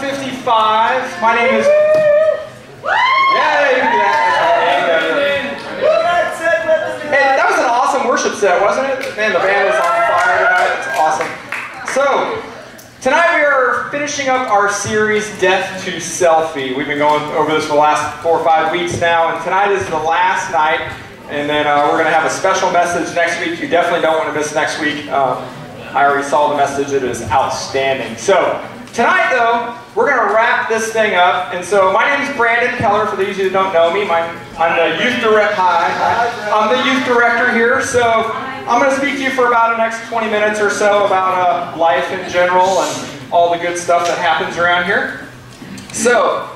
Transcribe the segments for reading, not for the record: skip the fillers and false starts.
155. My name is... Yeah, you can do that. Hey, that was an awesome worship set, wasn't it? Man, the band was on fire tonight. It's awesome. So, tonight we are finishing up our series, Death To Selfie. We've been going over this for the last 4 or 5 weeks now, and tonight is the last night, and then we're going to have a special message next week. You definitely don't want to miss next week. I already saw the message. It is outstanding. So, tonight, though, we're going to wrap this thing up. And so, my name is Brandon Keller, for those of you who don't know me. I'm the youth director. I'm the youth director here. So, I'm going to speak to you for about the next 20 minutes or so about life in general and all the good stuff that happens around here. So,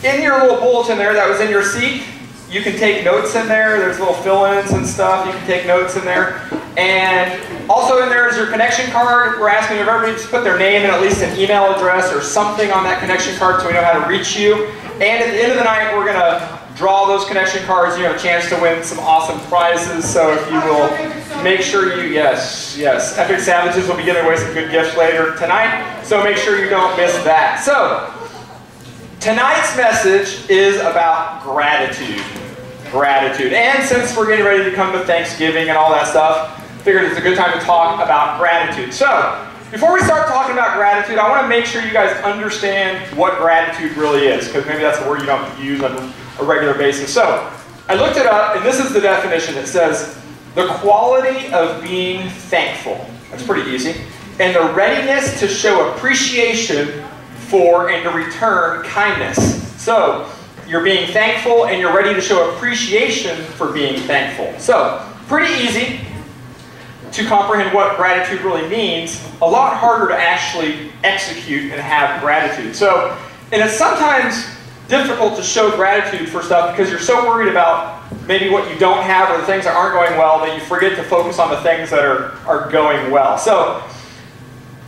in your little bulletin there that was in your seat, you can take notes in there. There's little fill-ins and stuff. You can take notes in there. And also in there is your connection card. We're asking everybody to put their name and at least an email address or something on that connection card so we know how to reach you. And at the end of the night, we're going to draw those connection cards. You have a chance to win some awesome prizes. So if you will make sure you, yes, Epic Savages will be giving away some good gifts later tonight. So make sure you don't miss that. So tonight's message is about gratitude. Gratitude. And since we're getting ready to come to Thanksgiving and all that stuff, I figured it's a good time to talk about gratitude. So, before we start talking about gratitude, I want to make sure you guys understand what gratitude really is, because maybe that's a word you don't use on a regular basis. So, I looked it up, and this is the definition. It says, the quality of being thankful. That's pretty easy. And the readiness to show appreciation for and to return kindness. So, you're being thankful and you're ready to show appreciation for being thankful. So, pretty easy to comprehend what gratitude really means. A lot harder to actually execute and have gratitude. So, and it's sometimes difficult to show gratitude for stuff because you're so worried about maybe what you don't have or the things that aren't going well that you forget to focus on the things that are going well. So,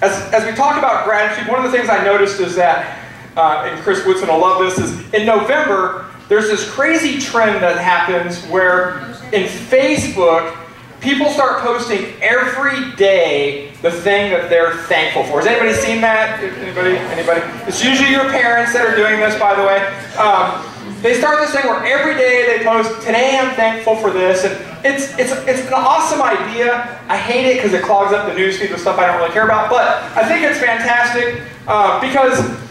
as we talk about gratitude, one of the things I noticed is that and Chris Woodson will love this, is in November, there's this crazy trend that happens where in Facebook, people start posting every day the thing that they're thankful for. Has anybody seen that? Anybody? It's usually your parents that are doing this, by the way. They start this thing where every day they post, today I'm thankful for this, and it's an awesome idea. I hate it because it clogs up the newsfeed with stuff I don't really care about, but I think it's fantastic because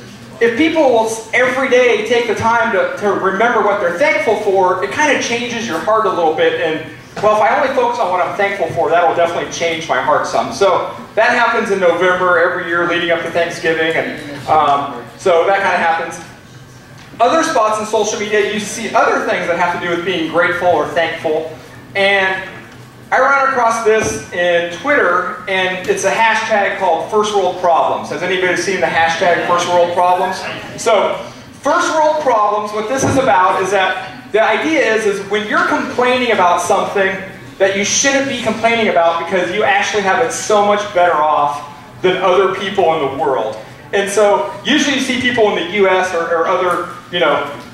if people will every day take the time to remember what they're thankful for, it kind of changes your heart a little bit. And, well, if I only focus on what I'm thankful for, that will definitely change my heart some. So that happens in November every year leading up to Thanksgiving. And so that kind of happens. Other spots in social media, you see other things that have to do with being grateful or thankful. And I ran across this in Twitter, and it's a hashtag called First World Problems. Has anybody seen the hashtag First World Problems? So, First World Problems, what this is about is that the idea is when you're complaining about something that you shouldn't be complaining about because you actually have it so much better off than other people in the world. And so, usually you see people in the US or other,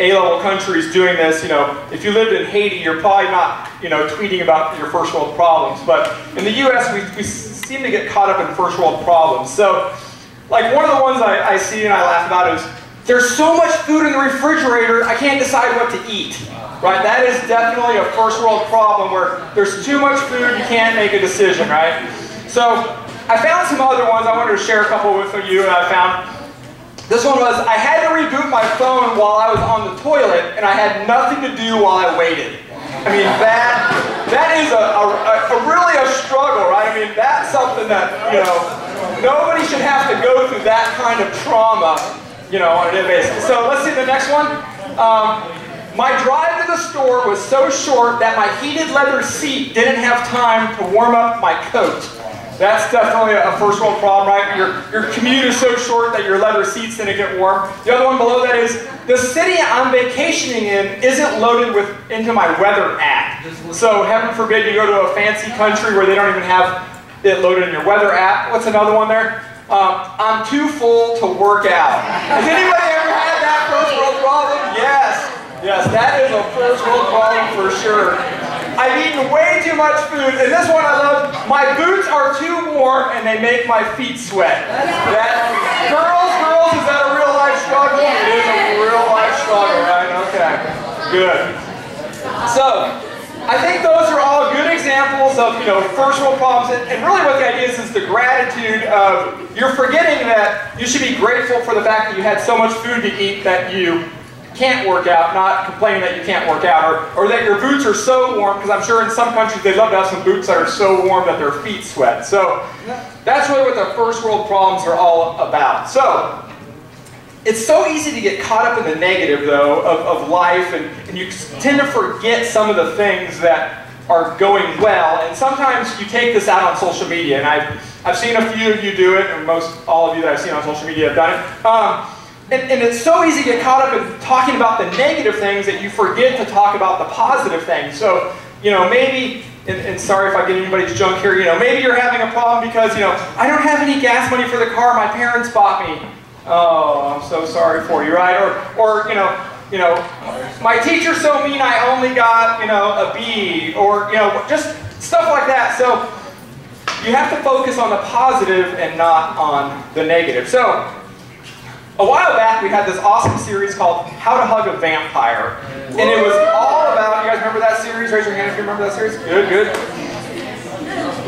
A-level countries doing this. If you lived in Haiti, you're probably not, tweeting about your first world problems. But in the US, we seem to get caught up in first world problems. So, like one of the ones I see and I laugh about is, there's so much food in the refrigerator, I can't decide what to eat. Right? That is definitely a first world problem where there's too much food, you can't make a decision, right? So, I found some other ones. I wanted to share a couple with you that I found. This one was, I had to reboot my phone while I was on the toilet, and I had nothing to do while I waited. I mean, that is really a struggle, right? I mean, that's something that, nobody should have to go through that kind of trauma, on a daily basis. So let's see the next one. My drive to the store was so short that my heated leather seat didn't have time to warm up my coat. That's definitely a first world problem, right? Your commute is so short that your leather seats didn't get warm. The other one below that is, the city I'm vacationing in isn't loaded into my weather app. So heaven forbid you go to a fancy country where they don't even have it loaded in your weather app. What's another one there? I'm too full to work out. Has anybody ever had that first world problem? Yes. Yes, that is a first world problem for sure. I've eaten way too much food, and this one I love. My boots are too warm and they make my feet sweat. Girls Is that a real life struggle? It is a real life struggle, right? Okay, good. So, I think those are all good examples of, first world problems, and really what the idea is the gratitude of, you're forgetting that you should be grateful for the fact that you had so much food to eat that you can't work out, not complaining that you can't work out, or that your boots are so warm, because I'm sure in some countries they'd love to have some boots that are so warm that their feet sweat. So that's really what the first world problems are all about. So it's so easy to get caught up in the negative, though, of life, and you tend to forget some of the things that are going well, and sometimes you take this out on social media, and I've seen a few of you do it, and most all of you that I've seen on social media have done it. And it's so easy to get caught up in talking about the negative things that you forget to talk about the positive things. So, maybe, and sorry if I get anybody's junk here, maybe you're having a problem because, I don't have any gas money for the car my parents bought me. Oh, I'm so sorry for you, right? Or my teacher's so mean I only got, a B, or, just stuff like that. So you have to focus on the positive and not on the negative. So a while back, we had this awesome series called How to Hug a Vampire. And it was all about, you guys remember that series? Raise your hand if you remember that series. Good, good.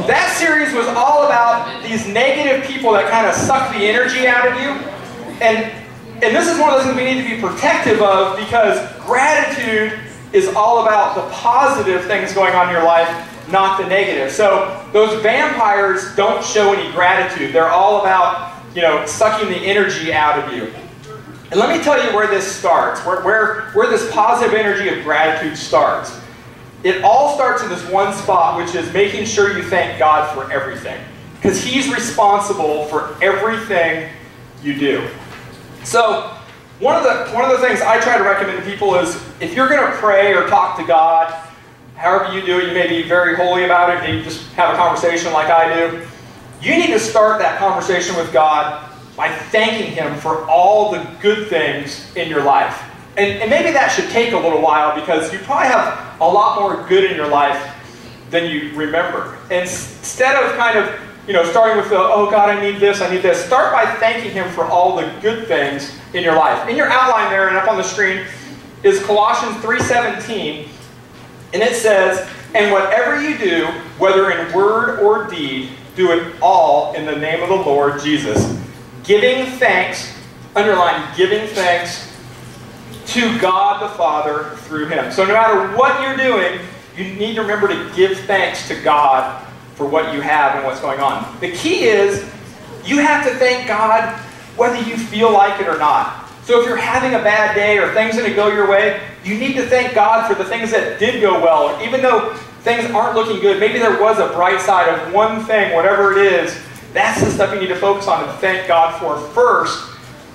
That series was all about these negative people that kind of suck the energy out of you. And this is one of those things we need to be protective of, because gratitude is all about the positive things going on in your life, not the negative. So those vampires don't show any gratitude. They're all about sucking the energy out of you. And let me tell you where this starts, where this positive energy of gratitude starts. It all starts in this one spot, which is making sure you thank God for everything. Because He's responsible for everything you do. So, one of the things I try to recommend to people is, if you're going to pray or talk to God, however you do it, you may be very holy about it, and you just have a conversation like I do. You need to start that conversation with God by thanking Him for all the good things in your life. And maybe that should take a little while, because you probably have a lot more good in your life than you remember. And instead of kind of, starting with the, oh God, I need this, start by thanking Him for all the good things in your life. In your outline there and up on the screen is Colossians 3:17, and it says, "And whatever you do, whether in word or deed, do it all in the name of the Lord Jesus, giving thanks," underline, giving thanks to God the Father through Him. So no matter what you're doing, you need to remember to give thanks to God for what you have and what's going on. The key is, you have to thank God whether you feel like it or not. So if you're having a bad day or things didn't go your way, you need to thank God for the things that did go well. Even though things aren't looking good, maybe there was a bright side of one thing, whatever it is, that's the stuff you need to focus on and thank God for first.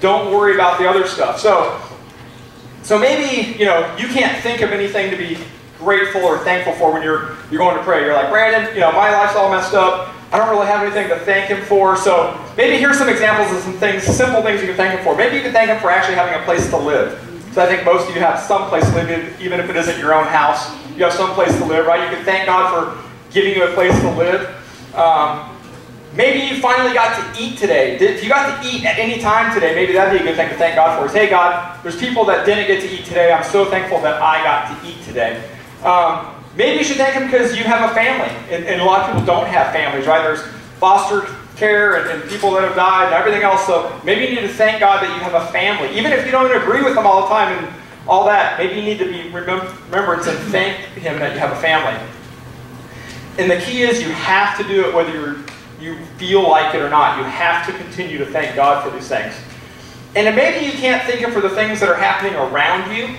Don't worry about the other stuff. So maybe, you can't think of anything to be grateful or thankful for when you're going to pray. You're like, Brandon, my life's all messed up. I don't really have anything to thank Him for. So maybe here's some examples of some things, simple things you can thank Him for. Maybe you can thank Him for actually having a place to live. So I think most of you have some place to live, even if it isn't your own house. You have some place to live, right? You can thank God for giving you a place to live. Maybe you finally got to eat today. If you got to eat at any time today, maybe that'd be a good thing to thank God for. Is, hey God, there's people that didn't get to eat today. I'm so thankful that I got to eat today. Maybe you should thank Him because you have a family. And a lot of people don't have families, right? There's foster care and people that have died and everything else. So maybe you need to thank God that you have a family. Even if you don't agree with them all the time and all that, maybe you need to be remembrance and thank Him that you have a family. And the key is, you have to do it whether you feel like it or not. You have to continue to thank God for these things. And then maybe you can't thank Him for the things that are happening around you.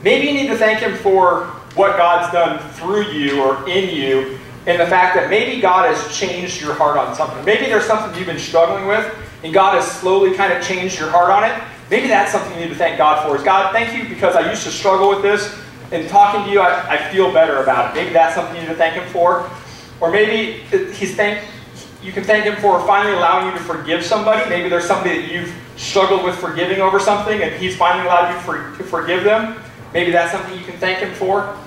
Maybe you need to thank Him for what God's done through you or in you, and the fact that maybe God has changed your heart on something. Maybe there's something you've been struggling with, and God has slowly kind of changed your heart on it. Maybe that's something you need to thank God for. Is, God, thank you because I used to struggle with this, and talking to you, I feel better about it. Maybe that's something you need to thank Him for. Or maybe you can thank Him for finally allowing you to forgive somebody. Maybe there's somebody that you've struggled with forgiving over something, and He's finally allowed you to forgive them. Maybe that's something you can thank Him for.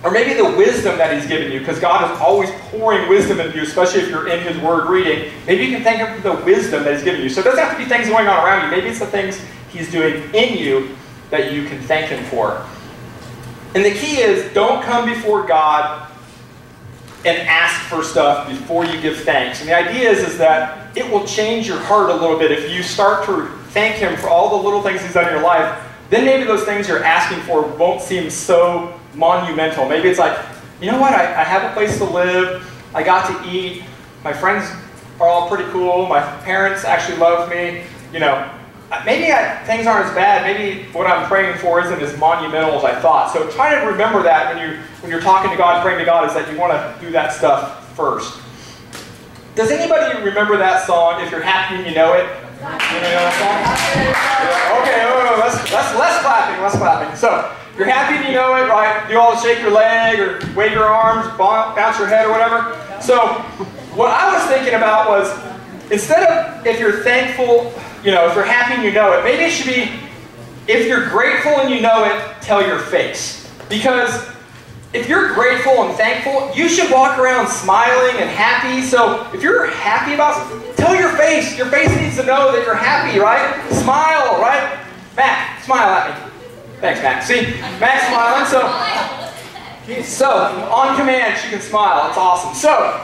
Or maybe the wisdom that he's given you, because God is always pouring wisdom into you, especially if you're in his word reading. Maybe you can thank him for the wisdom that he's given you. So it doesn't have to be things going on around you. Maybe it's the things he's doing in you that you can thank him for. And the key is, don't come before God and ask for stuff before you give thanks. And the idea is that it will change your heart a little bit if you start to thank him for all the little things he's done in your life. Then maybe those things you're asking for won't seem so monumental. Maybe it's like, you know what, I have a place to live, I got to eat, my friends are all pretty cool, my parents actually love me, you know. Maybe things aren't as bad. Maybe what I'm praying for isn't as monumental as I thought. So try to remember that when you're talking to God, praying to God, is that you want to do that stuff first. Does anybody remember that song, If You're Happy and You Know It? You know that song? Okay, less clapping, less clapping. So, if you're happy and you know it, right? Do all the shake your leg or wave your arms, bounce your head or whatever. So, what I was thinking about was, instead of if you're thankful, you know, if you're happy and you know it, maybe it should be, if you're grateful and you know it, tell your face. Because if you're grateful and thankful, you should walk around smiling and happy. So if you're happy about something, tell your face. Your face needs to know that you're happy, right? Smile, right? Mac, smile at me. Thanks, Mac. See, Mac's smiling. So on command, she can smile. It's awesome. So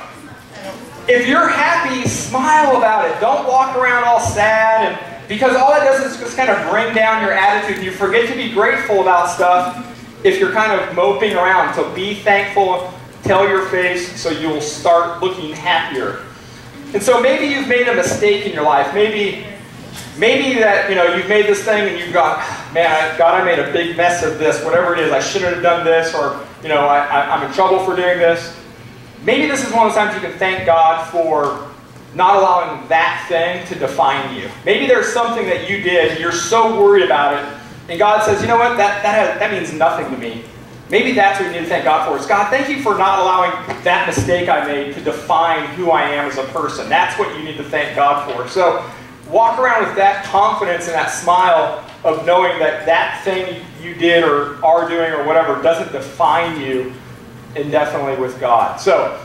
if you're happy, smile about it. Don't walk around all sad, and because all that does is just kind of bring down your attitude, and you forget to be grateful about stuff if you're kind of moping around. So be thankful, tell your face, so you'll start looking happier. And so maybe you've made a mistake in your life. Maybe that, you know, you've made this thing and you've got, man, God, I made a big mess of this, whatever it is. I shouldn't have done this, or, you know, I'm in trouble for doing this. Maybe this is one of those times you can thank God for not allowing that thing to define you. Maybe there's something that you did, and you're so worried about it, and God says, you know what, that means nothing to me. Maybe that's what you need to thank God for. Is, God, thank you for not allowing that mistake I made to define who I am as a person. That's what you need to thank God for. So walk around with that confidence and that smile of knowing that that thing you did or are doing or whatever doesn't define you indefinitely with God. So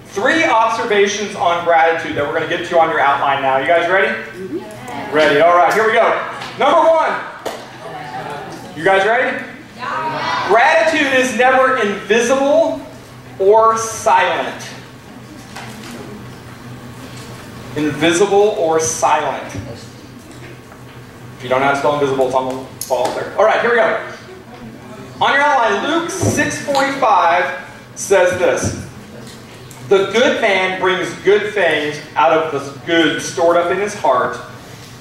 3 observations on gratitude that we're going to get to on your outline now. You guys ready? Yeah. Ready. All right, here we go. Number 1. You guys ready? Yeah. Gratitude is never invisible or silent. Invisible or silent. If you don't know how to spell invisible, it's on the ball there. All right, here we go. On your outline, Luke 6:45 says this: the good man brings good things out of the good stored up in his heart,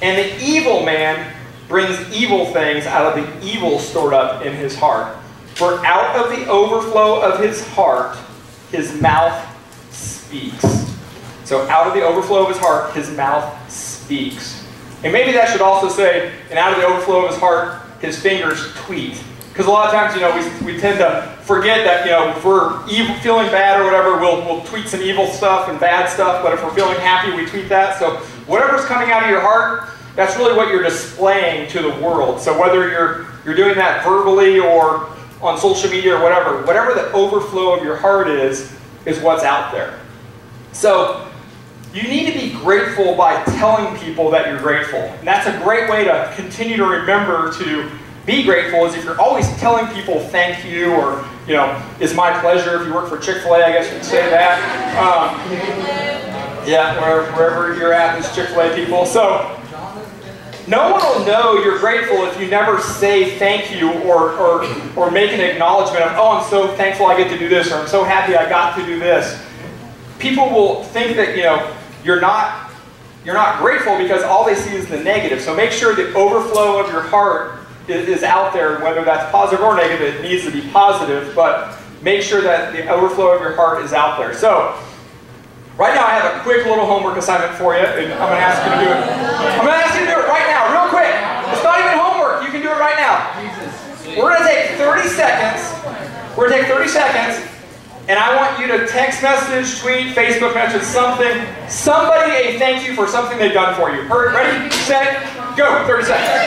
and the evil man brings evil things out of the evil stored up in his heart. For out of the overflow of his heart, his mouth speaks. So out of the overflow of his heart, his mouth speaks. And maybe that should also say, and out of the overflow of his heart, his fingers tweet. Because a lot of times, you know, we tend to forget that, you know, if we're feeling bad or whatever, we'll tweet some evil stuff and bad stuff. But if we're feeling happy, we tweet that. So whatever's coming out of your heart, that's really what you're displaying to the world. So whether you're doing that verbally or on social media or whatever the overflow of your heart is what's out there. So you need to be grateful by telling people that you're grateful. And that's a great way to continue to remember to be grateful, is if you're always telling people thank you, or, you know, it's my pleasure. If you work for Chick-fil-A, I guess you'd say that. Yeah, wherever you're at, there's Chick-fil-A people. So no one will know you're grateful if you never say thank you or make an acknowledgement of, oh, I'm so thankful I get to do this, or I'm so happy I got to do this. People will think that, you know, you're not grateful because all they see is the negative. So make sure the overflow of your heart is out there, whether that's positive or negative. It needs to be positive, but make sure that the overflow of your heart is out there. So right now I have a quick little homework assignment for you, and I'm going to ask you to do it. I'm going to ask you to do it right now, real quick. It's not even homework. You can do it right now. We're going to take 30 seconds. We're going to take 30 seconds, and I want you to text message, tweet, Facebook message, somebody a thank you for something they've done for you. Ready, set, go. 30 seconds.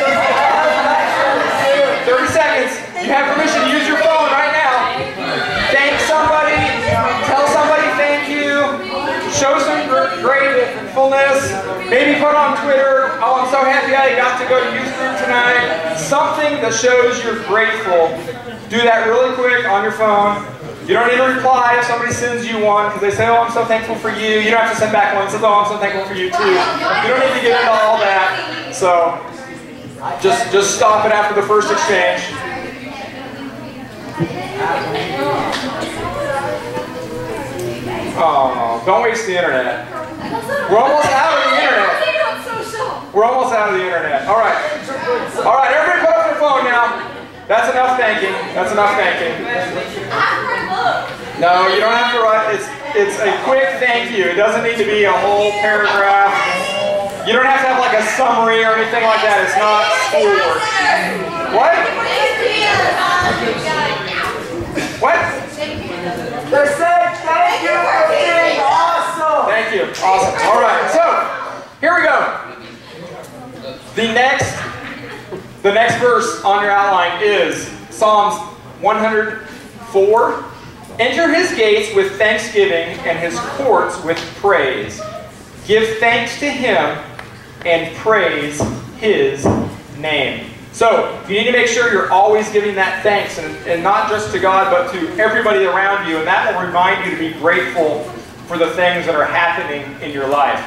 30 seconds. You have permission to use your phone right now. happy I got to go to youth group tonight. Something that shows you're grateful. Do that really quick on your phone. You don't need to reply if somebody sends you one because they say, oh, I'm so thankful for you. You don't have to send back one that says, oh, I'm so thankful for you too. You don't need to get into all that. So just stop it after the first exchange. Oh, don't waste the internet. We're almost out of the internet. We're almost out of the internet. All right. All right, everybody put up your phone now. That's enough thanking. That's enough thanking. No, you don't have to write. It's a quick thank you. It doesn't need to be a whole paragraph. You don't have to have like a summary or anything like that. It's not schoolwork. What? What? They said thank you for being awesome. Thank you. Awesome. All right. So here we go. The next verse on your outline is Psalms 104. Enter his gates with thanksgiving and his courts with praise. Give thanks to him and praise his name. So you need to make sure you're always giving that thanks, and not just to God, but to everybody around you. And that will remind you to be grateful for the things that are happening in your life.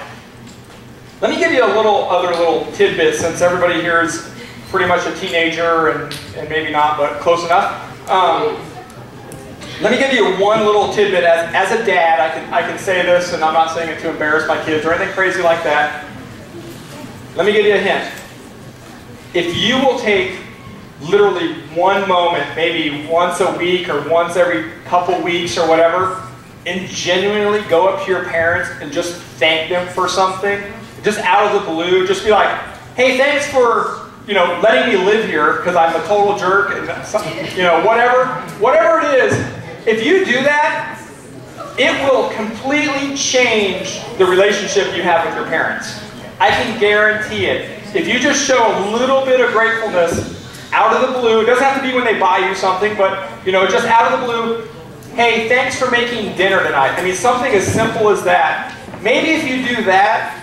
Let me give you a other little tidbit, since everybody here is pretty much a teenager, and maybe not, but close enough. Let me give you one little tidbit. As a dad, I can say this, and I'm not saying it to embarrass my kids or anything crazy like that. Let me give you a hint. If you will take literally one moment, maybe once a week or once every couple weeks or whatever, and genuinely go up to your parents and just thank them for something, just out of the blue, just be like, hey, thanks for, letting me live here because I'm a total jerk, and whatever it is. If you do that, it will completely change the relationship you have with your parents. I can guarantee it. If you just show a little bit of gratefulness out of the blue, it doesn't have to be when they buy you something, but just out of the blue, hey, thanks for making dinner tonight. I mean, something as simple as that. Maybe if you do that,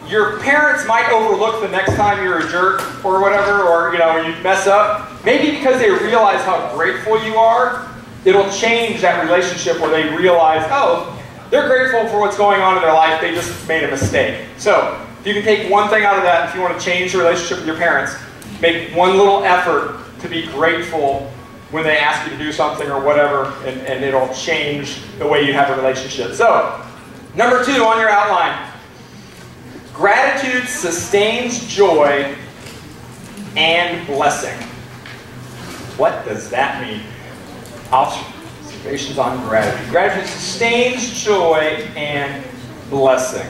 your parents might overlook the next time you're a jerk or whatever, or you mess up. Maybe because they realize how grateful you are, it'll change that relationship where they realize, oh, they're grateful for what's going on in their life, they just made a mistake. So, if you can take one thing out of that, if you want to change the relationship with your parents, make one little effort to be grateful when they ask you to do something or whatever, and it'll change the way you have a relationship. So, number 2 on your outline. Gratitude sustains joy and blessing. What does that mean? Observations on gratitude. Gratitude sustains joy and blessing.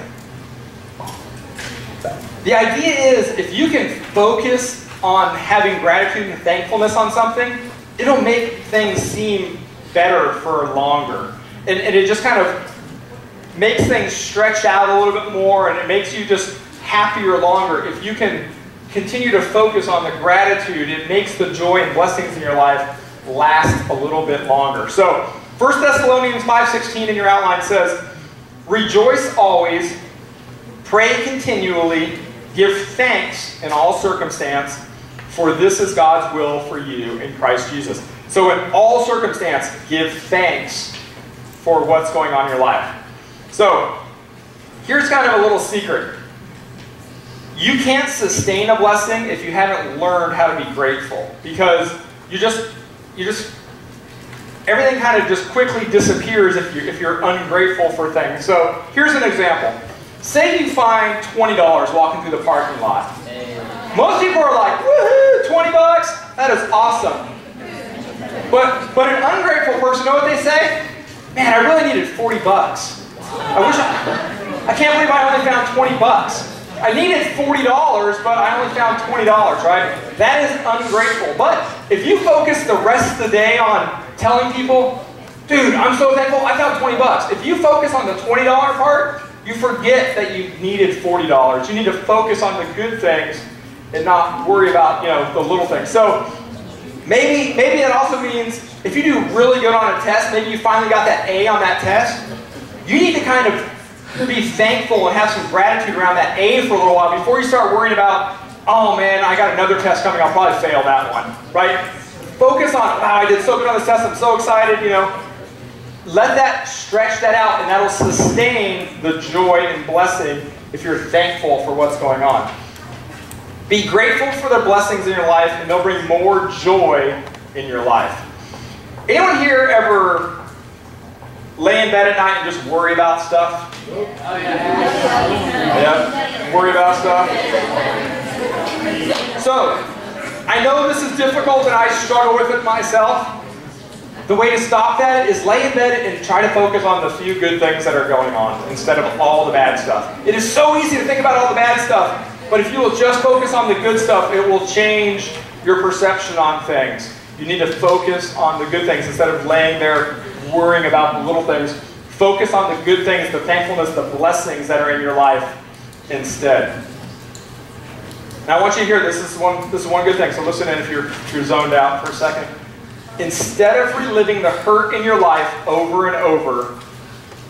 The idea is, if you can focus on having gratitude and thankfulness on something, it'll make things seem better for longer. And it just kind of makes things stretch out a little bit more, and it makes you just happier longer. If you can continue to focus on the gratitude, it makes the joy and blessings in your life last a little bit longer. So 1 Thessalonians 5:16 in your outline says, rejoice always, pray continually, give thanks in all circumstance, for this is God's will for you in Christ Jesus. So in all circumstance, give thanks for what's going on in your life. So here's kind of a little secret. You can't sustain a blessing if you haven't learned how to be grateful, because everything kind of just quickly disappears if you're ungrateful for things. So here's an example. Say you find $20 walking through the parking lot. Most people are like, woohoo, 20 bucks? That is awesome. But an ungrateful person, know what they say? Man, I really needed 40 bucks. I can't believe I only found 20 bucks. I needed $40, but I only found $20, right? That is ungrateful. But if you focus the rest of the day on telling people, dude, I'm so thankful, I found 20 bucks. If you focus on the $20 part, you forget that you needed $40. You need to focus on the good things and not worry about, the little things. So maybe it also means if you do really good on a test, maybe you finally got that A on that test, you need to kind of be thankful and have some gratitude around that A for a little while before you start worrying about oh man, I got another test coming, I'll probably fail that one, right? Focus on, wow, I did so good on this test, I'm so excited, you know. Let that stretch that out, and that'll sustain the joy and blessing if you're thankful for what's going on. Be grateful for the blessings in your life, and they'll bring more joy in your life. Anyone here ever lay in bed at night and just worry about stuff? Oh, yeah? Worry about stuff? So, I know this is difficult and I struggle with it myself. The way to stop that is lay in bed and try to focus on the few good things that are going on instead of all the bad stuff. It is so easy to think about all the bad stuff, but if you will just focus on the good stuff, it will change your perception on things. You need to focus on the good things instead of laying there worrying about the little things. Focus on the good things, the thankfulness, the blessings that are in your life instead. Now I want you to hear this. This is one good thing, so listen in if you're zoned out for a second. Instead of reliving the hurt in your life over and over,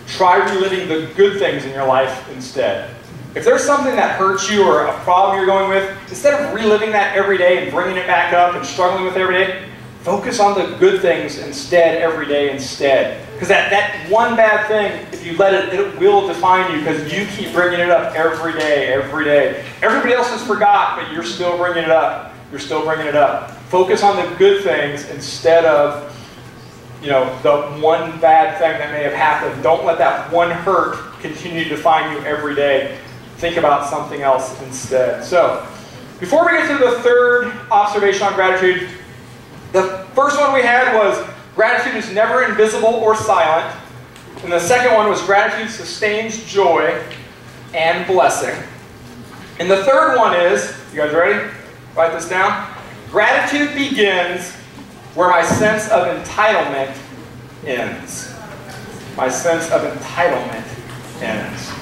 try reliving the good things in your life instead. If there's something that hurts you or a problem you're going with, instead of reliving that every day and bringing it back up and struggling with it every day, focus on the good things instead every day instead. Because that one bad thing, if you let it, it will define you because you keep bringing it up every day, every day. Everybody else has forgot, but you're still bringing it up. You're still bringing it up. Focus on the good things instead of, you know, the one bad thing that may have happened. Don't let that one hurt continue to define you every day. Think about something else instead. So, before we get to the third observation on gratitude, the first one we had was gratitude is never invisible or silent. And the second one was gratitude sustains joy and blessing. And the third one is, you guys ready? Write this down. Gratitude begins where my sense of entitlement ends. My sense of entitlement ends.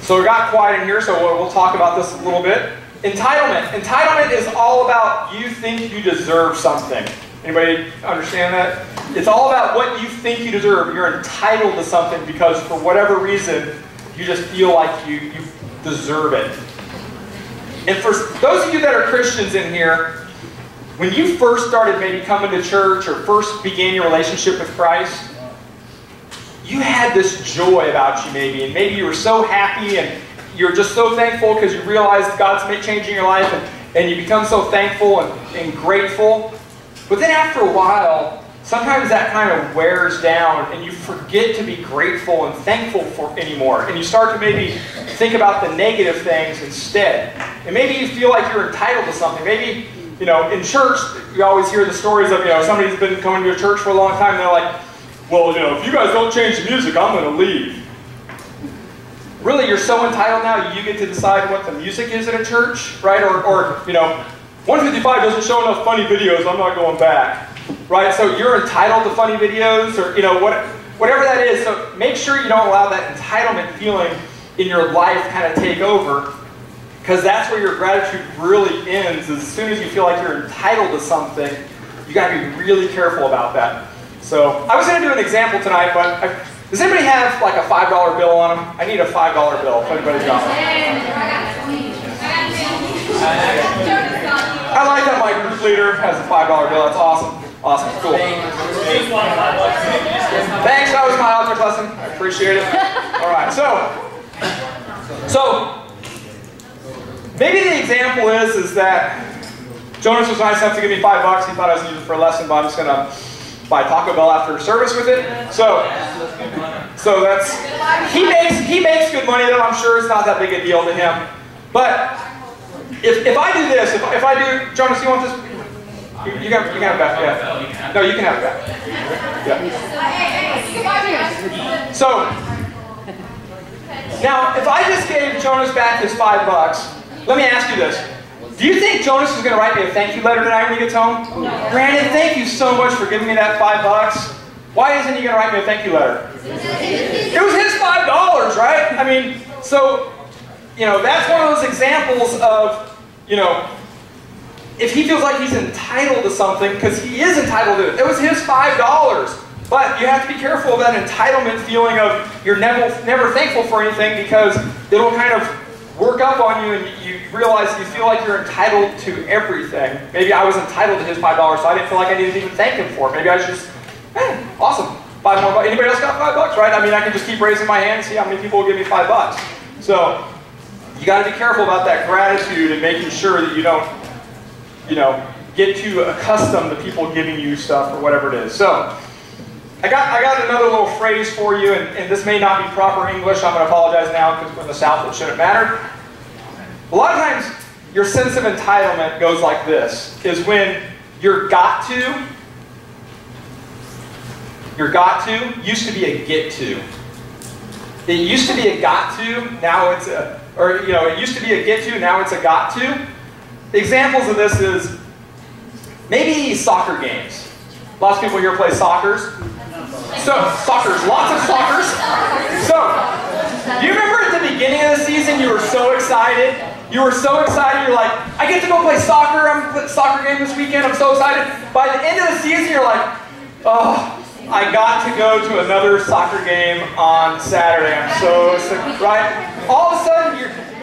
So it got quiet in here, so we'll talk about this a little bit. Entitlement. Entitlement is all about you think you deserve something. Anybody understand that? It's all about what you think you deserve. You're entitled to something because for whatever reason, you just feel like you deserve it. And for those of you that are Christians in here, when you first started maybe coming to church or first began your relationship with Christ, you had this joy about you maybe, and maybe you were so happy and you're just so thankful because you realized God's changing your life and you become so thankful and grateful. But then after a while, sometimes that kind of wears down and you forget to be grateful and thankful for anymore. And you start to maybe think about the negative things instead. And maybe you feel like you're entitled to something. Maybe, you know, in church, you always hear the stories of, you know, somebody's been coming to a church for a long time and they're like, well, you know, if you guys don't change the music, I'm going to leave. Really, you're so entitled now, you get to decide what the music is at a church, right? Or you know, 155 doesn't show enough funny videos, I'm not going back. Right? So you're entitled to funny videos or, you know, whatever that is. So make sure you don't allow that entitlement feeling in your life kind of take over, because that's where your gratitude really ends. As soon as you feel like you're entitled to something, you got to be really careful about that. So I was going to do an example tonight, but does anybody have like a $5 bill on them? I need a $5 bill if anybody's got one. I like that my group leader has a $5 bill. That's awesome. Awesome. Cool. Thanks. That was my object lesson. I appreciate it. All right. So maybe the example is that Jonas was nice enough to give me $5. He thought I was using it for a lesson, but I'm just going to buy Taco Bell after service with it. So that's he makes good money though. I'm sure it's not that big a deal to him. But if I do this, if I do, Jonas, you want this? You can have it back. Yeah. No, you can have it back. Yeah. So now, if I just gave Jonas back his $5, let me ask you this. Do you think Jonas is going to write me a thank you letter tonight when he gets home? No. Brandon, thank you so much for giving me that $5. Why isn't he going to write me a thank you letter? It was his $5, right? I mean, so, you know, that's one of those examples of, you know, if he feels like he's entitled to something, because he is entitled to it. It was his $5. But you have to be careful of that entitlement feeling of you're never thankful for anything, because it'll kind of work up on you and you realize you feel like you're entitled to everything. Maybe I was entitled to his $5, so I didn't feel like I needed to even thank him for it. Maybe I was just, hey, awesome, $5 more. Anybody else got $5, right? I mean, I can just keep raising my hand and see how many people will give me $5. So you got to be careful about that gratitude and making sure that you don't, get too accustomed to people giving you stuff or whatever it is. So I got another little phrase for you, and this may not be proper English. I'm going to apologize now because we're in the South, it shouldn't matter. A lot of times, your sense of entitlement goes like this, is when your got to used to be a get to. It used to be a got to, now it's a, it used to be a get to, now it's a got to. Examples of this is maybe soccer games. Lots of people here play soccers. So, lots of soccers. So, do you remember at the beginning of the season you were so excited? You were so excited, you're like, I get to go play soccer, I'm playing a soccer game this weekend, I'm so excited. By the end of the season, you're like, oh, I got to go to another soccer game on Saturday, I'm so sick, right? All of a sudden,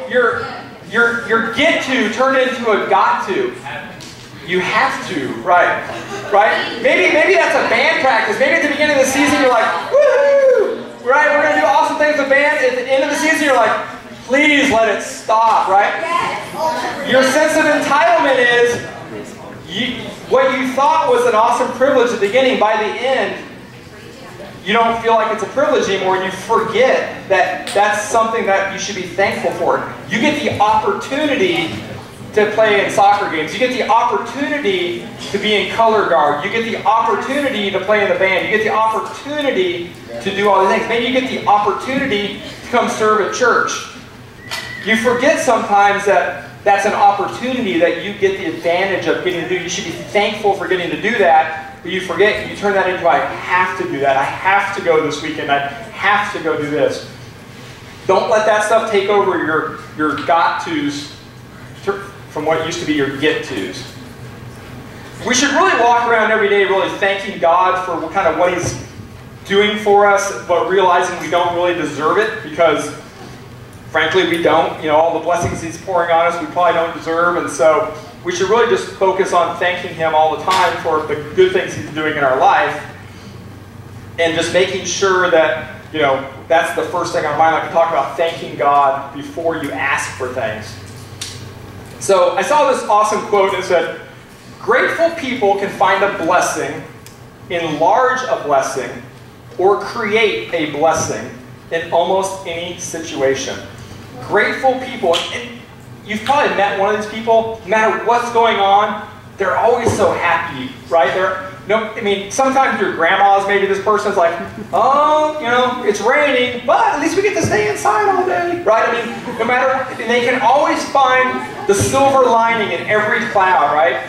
your get to turned into a got to. You have to, right? Maybe that's a band practice. Maybe at the beginning of the season you're like, woo! Right? We're gonna do awesome things with band. At the end of the season you're like, please let it stop, right? Your sense of entitlement is what you thought was an awesome privilege at the beginning, by the end, you don't feel like it's a privilege anymore. You forget that that's something that you should be thankful for. You get the opportunity to play in soccer games. You get the opportunity to be in color guard. You get the opportunity to play in the band. You get the opportunity to do all these things. Maybe you get the opportunity to come serve at church. You forget sometimes that that's an opportunity that you get the advantage of getting to do. You should be thankful for getting to do that, but you forget, you turn that into, I have to do that. I have to go this weekend. I have to go do this. Don't let that stuff take over your got-tos from what used to be your get-tos. We should really walk around every day really thanking God for what He's doing for us, but realizing we don't really deserve it because, frankly, we don't. All the blessings He's pouring on us, we probably don't deserve, and so we should really just focus on thanking Him all the time for the good things He's doing in our life, and just making sure that, that's the first thing on our mind. Like we talk about thanking God before you ask for things. So I saw this awesome quote that said, grateful people can find a blessing, enlarge a blessing, or create a blessing in almost any situation. Grateful people, and you've probably met one of these people, no matter what's going on, they're always so happy, right? Sometimes your grandma's, maybe this person's like, oh, it's raining, but at least we get to stay inside all day, right? No matter, and they can always find the silver lining in every cloud, right?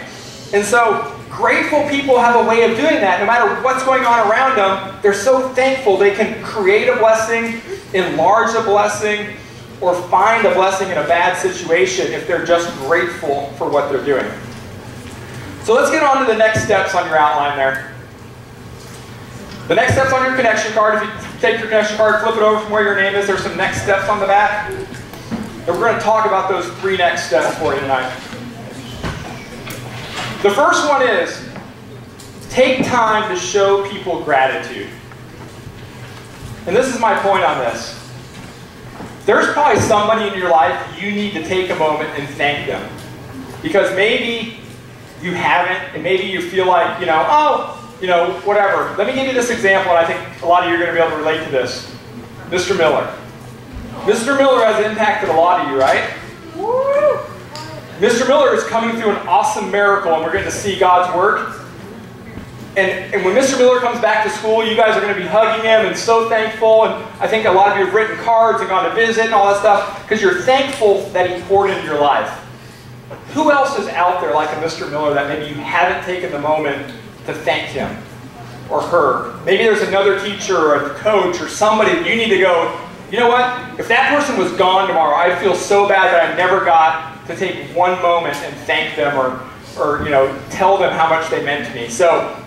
And so, grateful people have a way of doing that. No matter what's going on around them, they're so thankful they can create a blessing, enlarge a blessing, or find a blessing in a bad situation if they're just grateful for what they're doing. So let's get on to the next steps on your outline there. The next steps on your connection card, if you take your connection card, flip it over from where your name is, there's some next steps on the back. And we're going to talk about those 3 next steps for you tonight. The first one is, take time to show people gratitude. And this is my point on this. There's probably somebody in your life you need to take a moment and thank them. Because maybe you haven't, and maybe you feel like, whatever. Let me give you this example, and I think a lot of you are going to be able to relate to this. Mr. Miller. Mr. Miller has impacted a lot of you, right? Woo! Mr. Miller is coming through an awesome miracle, and we're getting to see God's work. And when Mr. Miller comes back to school, you guys are going to be hugging him and so thankful. And I think a lot of you have written cards and gone to visit and all that stuff because you're thankful that he poured into your life. Who else is out there like a Mr. Miller that maybe you haven't taken the moment to thank him or her? Maybe there's another teacher or a coach or somebody that you need to go, you know what? If that person was gone tomorrow, I'd feel so bad that I never got to take one moment and thank them or tell them how much they meant to me. So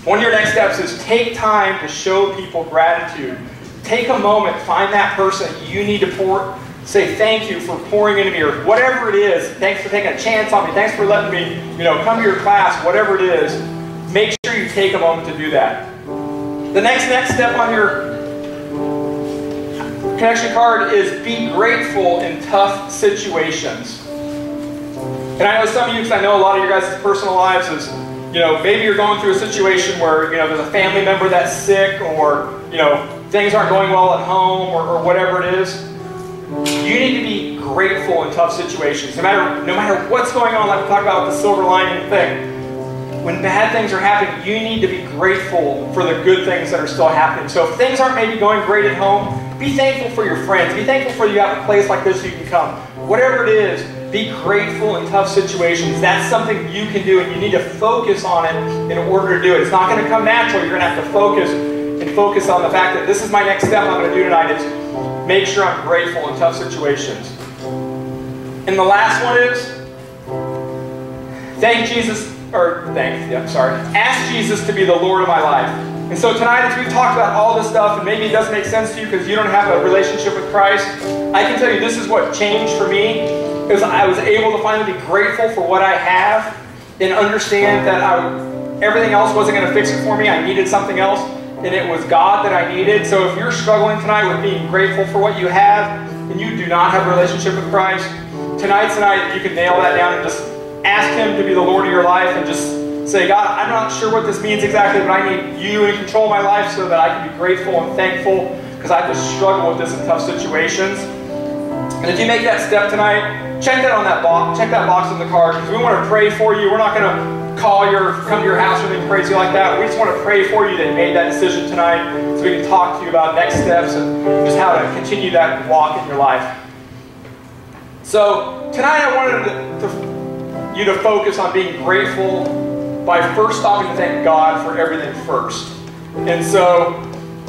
one of your next steps is take time to show people gratitude. Take a moment, find that person you need to pour say thank you for pouring into me, or whatever it is. Thanks for taking a chance on me. Thanks for letting me, come to your class, whatever it is. Make sure you take a moment to do that. The next step on your connection card is be grateful in tough situations. And I know some of you, because I know a lot of your guys' personal lives is, maybe you're going through a situation where, there's a family member that's sick, or, things aren't going well at home, or whatever it is. You need to be grateful in tough situations. No matter what's going on, like we talked about with the silver lining thing. When bad things are happening, you need to be grateful for the good things that are still happening. So if things aren't maybe going great at home, be thankful for your friends. Be thankful for you have a place like this you can come. Whatever it is, be grateful in tough situations. That's something you can do, and you need to focus on it in order to do it. It's not going to come natural. You're going to have to focus on the fact that this is my next step I'm going to do tonight. Is make sure I'm grateful in tough situations. And the last one is ask Jesus to be the Lord of my life. And so tonight, as we've talked about all this stuff, and maybe it doesn't make sense to you because you don't have a relationship with Christ, I can tell you this is what changed for me, is I was able to finally be grateful for what I have and understand that everything else wasn't going to fix it for me. I needed something else, and it was God that I needed. So if you're struggling tonight with being grateful for what you have, and you do not have a relationship with Christ, tonight's the night you can nail that down and just ask Him to be the Lord of your life, and just say, God, I'm not sure what this means exactly, but I need you in control of my life so that I can be grateful and thankful, because I just struggle with this in tough situations. And if you make that step tonight, check that on that box. Check that box on the card, because we want to pray for you. We're not going to come to your house or anything crazy like that. We just want to pray for you that you made that decision tonight, so we can talk to you about next steps and just how to continue that walk in your life. So tonight I wanted you to focus on being grateful by first stopping to thank God for everything first. And so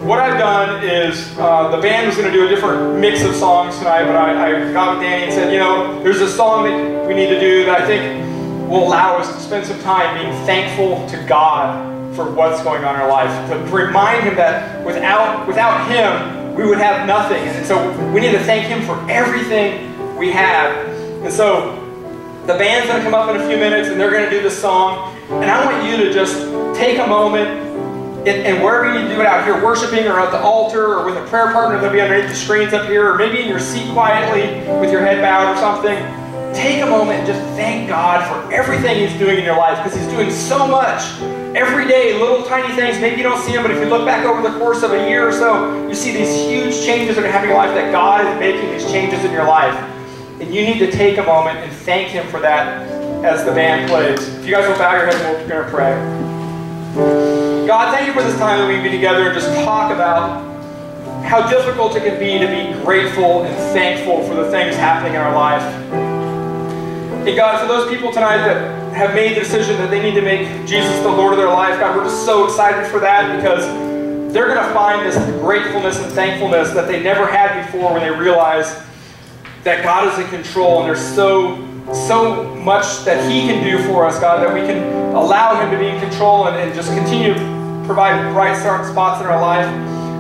what I've done is, the band was going to do a different mix of songs tonight, but I got with Danny and said, there's a song that we need to do that I think will allow us to spend some time being thankful to God for what's going on in our life. To remind Him that without Him, we would have nothing. And so we need to thank Him for everything we have. And so the band's going to come up in a few minutes, and they're going to do this song. And I want you to just take a moment, and wherever you need to do it, out here worshiping, or at the altar, or with a prayer partner that'll be underneath the screens up here, or maybe in your seat quietly with your head bowed or something. Take a moment and just thank God for everything He's doing in your life, because He's doing so much. Every day, little tiny things, maybe you don't see them, but if you look back over the course of a year or so, you see these huge changes that are happening in your life, that God is making these changes in your life. And you need to take a moment and thank Him for that as the band plays. If you guys will bow your head, we're going to pray. God, thank you for this time that we can be together and just talk about how difficult it can be to be grateful and thankful for the things happening in our life. And God, for those people tonight that have made the decision that they need to make Jesus the Lord of their life, God, we're just so excited for that, because they're going to find this gratefulness and thankfulness that they never had before when they realize that God is in control, and there's so much that He can do for us, God, that we can allow Him to be in control and just continue to provide bright spots in our life.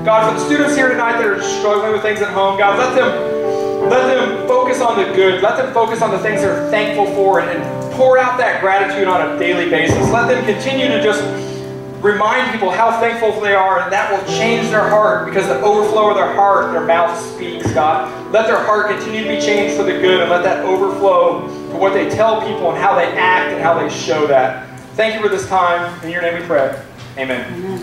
God, for the students here tonight that are struggling with things at home, God, let them focus on the good. Let them focus on the things they're thankful for, and pour out that gratitude on a daily basis. Let them continue to just remind people how thankful they are, and that will change their heart, because the overflow of their heart, their mouth speaks, God. Let their heart continue to be changed for the good, and let that overflow to what they tell people and how they act and how they show that. Thank you for this time. In your name we pray. Amen.